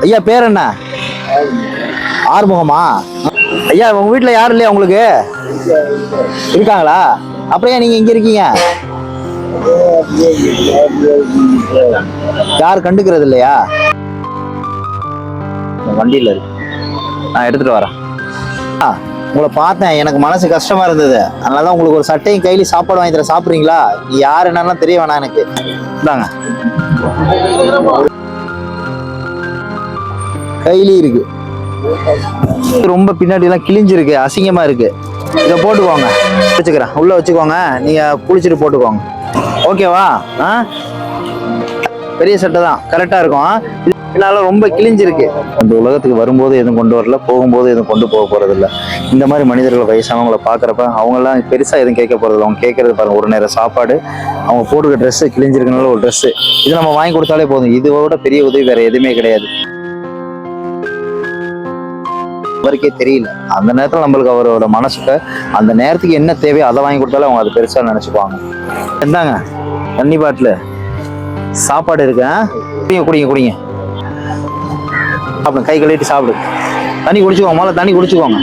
ஐயா பேர் என்ன? ஆறுமுகமா? ஐயா உங்க வீட்டுல யாரும் இல்லையா உங்களுக்கு? இருக்காங்களா? அப்புறம் ஏன் நீங்க இங்க இருக்கீங்க? யாரும் கண்டுக்கிறது இல்லையா? வண்டியில இருக்கு, நான் எடுத்துட்டு வரேன். உங்களை பார்த்தேன், எனக்கு மனசு கஷ்டமா இருந்தது, அதனாலதான் உங்களுக்கு ஒரு சட்டையும் கையில சாப்பாடு வாங்கி தர. சாப்பிடுறீங்களா? நீ யாரு என்னன்னா தெரிய வேணாம் எனக்கு. இந்தாங்க, கையிலே இருக்கு. ரொம்ப பின்னாடி எல்லாம் கிழிஞ்சிருக்கு, அசிங்கமா இருக்கு. இதை போட்டுக்கோங்க, வச்சுக்கிறேன், உள்ள வச்சுக்கோங்க. நீங்க குளிச்சுட்டு போட்டுக்கோங்க, ஓகேவா? பெரிய சட்டை தான், கரெக்டா இருக்கும். இதனால ரொம்ப கிழிஞ்சிருக்கு. அந்த உலகத்துக்கு வரும்போது எதுவும் கொண்டு வரல, போகும்போது எதுவும் கொண்டு போக போறது இல்லை. இந்த மாதிரி மனிதர்களை, வயசானவங்களை பாக்குறப்ப அவங்க எல்லாம் பெருசா எதுவும் கேட்க போறது இல்லை. அவங்க கேட்கறது பாருங்க, ஒரு நேரம் சாப்பாடு, அவங்க போட்டுக்க ட்ரெஸ் கிழிஞ்சிருக்கனால ஒரு ட்ரெஸ், இது நம்ம வாங்கி கொடுத்தாலே போதும். இதோட பெரிய உதவி வேற எதுவுமே கிடையாது. அவருக்கே தெரியல அந்த நேரத்துல நம்மளுக்கு அவரோட மனசுக்கு அந்த நேரத்துக்கு என்ன தேவையோ அதை வாங்கி கொடுத்தாலும் அவங்க அது பெருசா நினைச்சுப்பாங்க. என்னங்க, தண்ணி பாட்டில், சாப்பாடு இருக்கு, குடிங்க குடிங்க குடிங்க. சாப்பிடுங்க, கை கழுவிட்டு சாப்பிடு. தண்ணி குடிச்சுக்கோங்க, முதல்ல தண்ணி குடிச்சுக்கோங்க.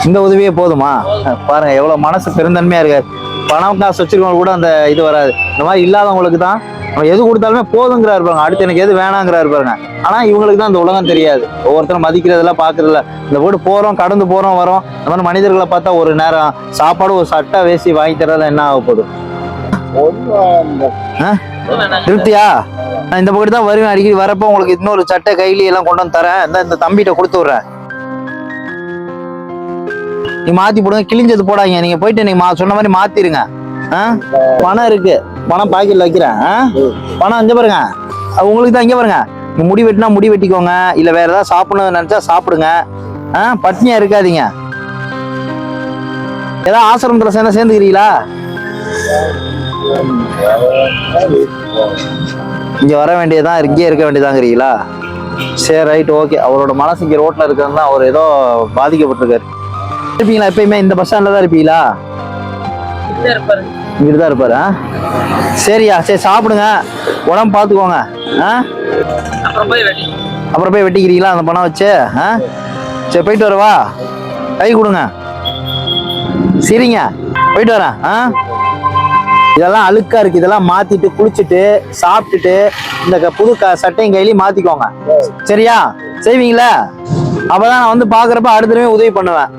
இந்த உதவியே போதுமா? பாருங்க எவ்வளவு மனசு பெருந்தன்மையா இருக்காரு. பணம் காசு வச்சிருக்கவங்க கூட அந்த இது வராது. இந்த மாதிரி இல்லாதவங்களுக்கு தான் நம்ம எது கொடுத்தாலுமே போதுங்கிறாரு பாருங்க. அடுத்து எனக்கு எது வேணாங்கிறாரு பாருங்க. ஆனா இவங்களுக்கு தான் இந்த உலகம் தெரியாது. ஒவ்வொருத்தரும் மதிக்கிறதெல்லாம் பாக்குறதில்ல. இந்த வீடு போறோம், கடந்து போறோம், வரோம். இந்த மாதிரி மனிதர்களை பார்த்தா ஒரு நேரம் சாப்பாடு, ஒரு சட்டை வேசி வாங்கி தரதுல என்ன ஆக போகுது? திருப்தியா? நான் இந்த பக்கம் தான் வருவேன் அடிக்கடி. வரப்போ உங்களுக்கு இன்னொரு சட்டை கைலி எல்லாம் கொண்டு வந்து தரேன். இந்த தம்பிகிட்ட கொடுத்து விடுறேன், நீ மாத்தி போடுங்க. கிழிஞ்சது போடாங்க, நீங்க போயிட்டு நீங்க சொன்ன மாதிரி மாத்திருங்க. பணம் இருக்கு, பணம் பாக்கெட்ல வைக்கிறேன். பணம் இங்க பாருங்க, உங்களுக்கு தான். இங்க பாருங்க, நீ முடி வெட்டினா முடி வெட்டிக்கோங்க, இல்ல வேற ஏதாவது சாப்பிடணும்னு நினைச்சா சாப்பிடுங்க. பட்னியா இருக்காதீங்க. ஏதாவது ஆசிரமத்துல சேர்ந்துக்கிறீங்களா? இங்க வர வேண்டியதான், இங்கே இருக்க வேண்டியதாங்கிறீங்களா? சரி, ரைட், ஓகே. அவரோட மனசு இங்க ரோட்ல இருக்கிறது தான், அவர் ஏதோ பாதிக்கப்பட்டிருக்காரு. இருப்பீங்களா? எப்பயுமே இந்த பஸ் ஸ்டாண்ட்ல தான் இருப்பீங்களா? இங்கிட்டு தான் இருப்பாரு. சரியா, சரி, சாப்பிடுங்க, உடம்பு பார்த்துக்கோங்க. அப்புறம் போய் வெட்டிக்கிறீங்களா அந்த பணம் வச்சு? சரி, போயிட்டு வரவா? கை கொடுங்க, சரிங்க, போயிட்டு வரேன். இதெல்லாம் அழுக்கா இருக்கு, இதெல்லாம் மாத்திட்டு குளிச்சுட்டு சாப்பிட்டுட்டு இந்த புது சட்டையும் கையிலையும் மாத்திக்கோங்க, சரியா? செய்வீங்களா? அப்பதான் நான் வந்து பாக்குறப்ப அடுத்த தடவை உதவி பண்ணுவேன்.